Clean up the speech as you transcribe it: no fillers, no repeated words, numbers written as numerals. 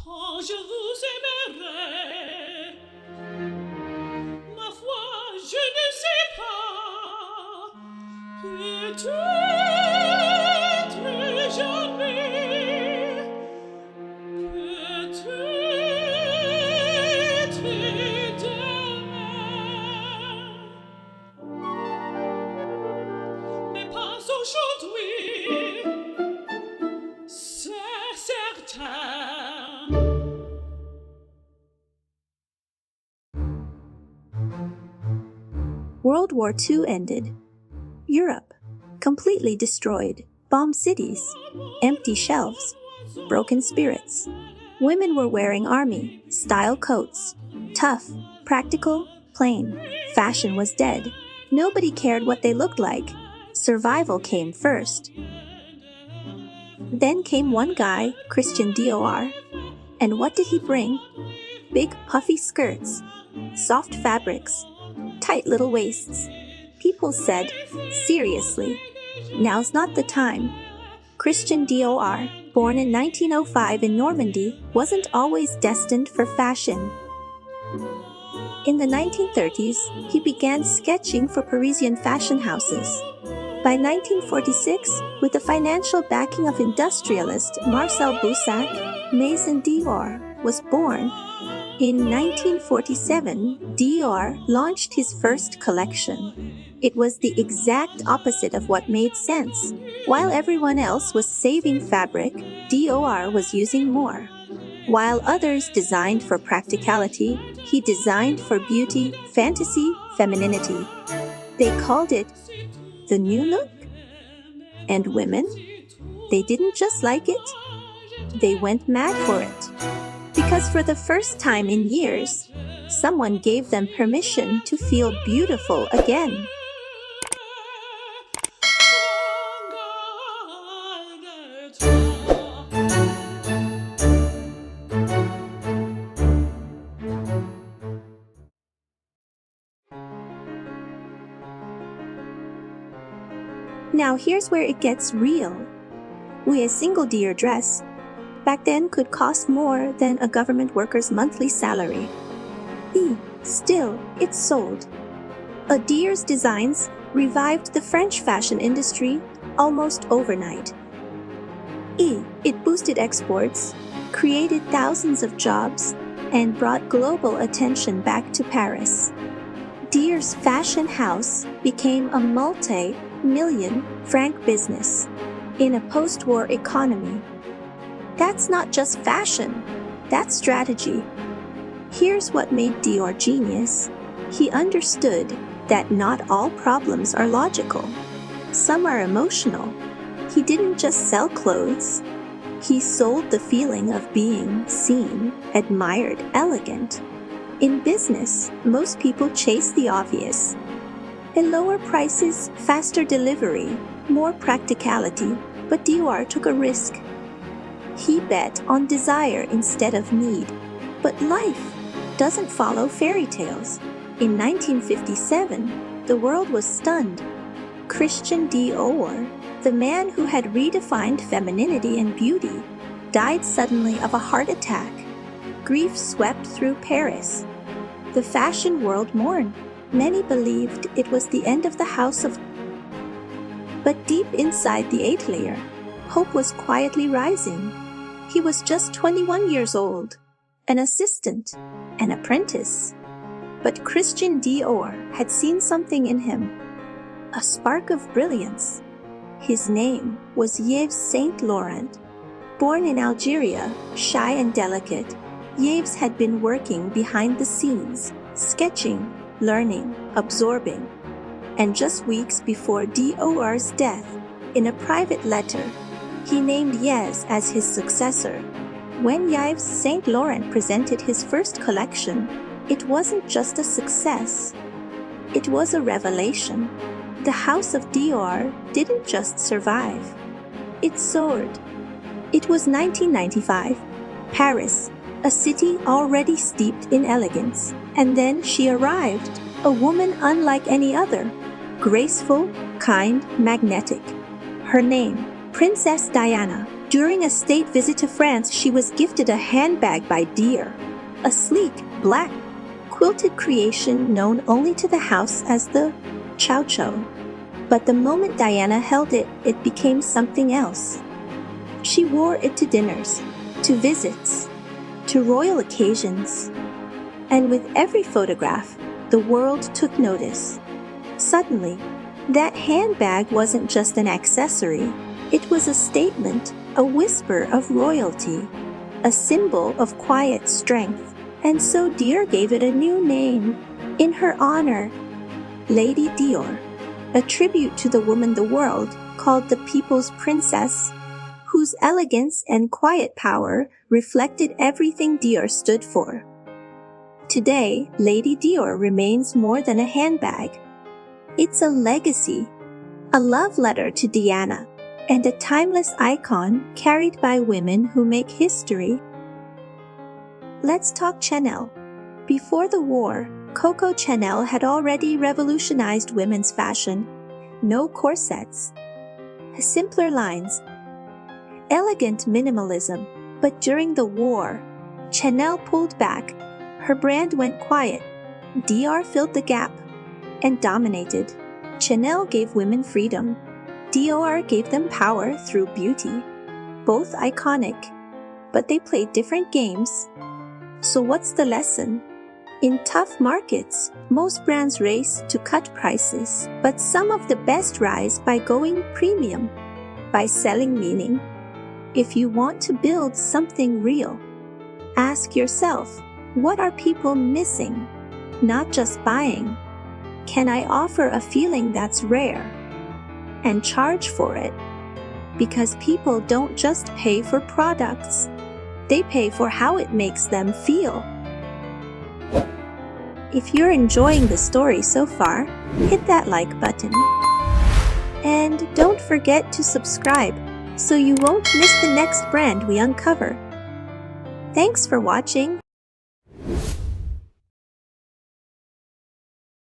Quand je vous aimerai, ma foi, je ne sais pas. Peut-être jamais, peut-être demain, mais pas aujourd'hui, c'est certain. World War II ended. Europe, completely destroyed, bombed cities, empty shelves, broken spirits. Women were wearing army-style coats. Tough, practical, plain. Fashion was dead. Nobody cared what they looked like. Survival came first. Then came one guy, Christian Dior. And what did he bring? Big puffy skirts, soft fabrics, tight little waists. People said, seriously, now's not the time. Christian Dior, born in 1905 in Normandy, wasn't always destined for fashion. In the 1930s, he began sketching for Parisian fashion houses. By 1946, with the financial backing of industrialist Marcel Boussac, Maison Dior was born. In 1947, Dior launched his first collection. It was the exact opposite of what made sense. While everyone else was saving fabric, Dior was using more. While others designed for practicality, he designed for beauty, fantasy, femininity. They called it the new look. And women? They didn't just like it, they went mad for it. Because for the first time in years, someone gave them permission to feel beautiful again. Now here's where it gets real. A single Dior dress back then could cost more than a government worker's monthly salary. Still, it sold. A Dior's designs revived the French fashion industry almost overnight. It boosted exports, created thousands of jobs, and brought global attention back to Paris. Dior's fashion house became a multi-million franc business in a post-war economy. That's not just fashion, that's strategy. Here's what made Dior genius. He understood that not all problems are logical. Some are emotional. He didn't just sell clothes. He sold the feeling of being seen, admired, elegant. In business, most people chase the obvious. At lower prices, faster delivery, more practicality, but Dior took a risk. He bet on desire instead of need. But life doesn't follow fairy tales. In 1957, the world was stunned. Christian Dior, the man who had redefined femininity and beauty, died suddenly of a heart attack. Grief swept through Paris. The fashion world mourned. Many believed it was the end of the House of Dior. But deep inside the eighth layer, hope was quietly rising. He was just 21 years old, an assistant, an apprentice. But Christian Dior had seen something in him, a spark of brilliance. His name was Yves Saint Laurent. Born in Algeria, shy and delicate, Yves had been working behind the scenes, sketching, learning, absorbing. And just weeks before Dior's death, in a private letter, he named Yves as his successor. When Yves Saint Laurent presented his first collection, it wasn't just a success. It was a revelation. The House of Dior didn't just survive. It soared. It was 1995. Paris, a city already steeped in elegance. And then she arrived, a woman unlike any other. Graceful, kind, magnetic. Her name, Princess Diana, During a state visit to France, she was gifted a handbag by Dior, a sleek, black, quilted creation known only to the house as the Chow Chow. But the moment Diana held it, it became something else. She wore it to dinners, to visits, to royal occasions. And with every photograph, the world took notice. Suddenly, that handbag wasn't just an accessory. It was a statement, a whisper of royalty, a symbol of quiet strength. And so Dior gave it a new name, in her honor, Lady Dior, a tribute to the woman the world called the People's Princess, whose elegance and quiet power reflected everything Dior stood for. Today, Lady Dior remains more than a handbag. It's a legacy, a love letter to Diana, and a timeless icon carried by women who make history. Let's talk Chanel. Before the war, Coco Chanel had already revolutionized women's fashion. No corsets, simpler lines, elegant minimalism. But during the war, Chanel pulled back. Her brand went quiet. Dior filled the gap and dominated. Chanel gave women freedom. Dior gave them power through beauty. Both iconic, but they played different games. So what's the lesson? In tough markets, most brands race to cut prices, but some of the best rise by going premium, by selling meaning. If you want to build something real, ask yourself, what are people missing? Not just buying. Can I offer a feeling that's rare? And charge for it? Because people don't just pay for products. They pay for how it makes them feel. If you're enjoying the story so far, hit that like button. And don't forget to subscribe so you won't miss the next brand we uncover. Thanks for watching.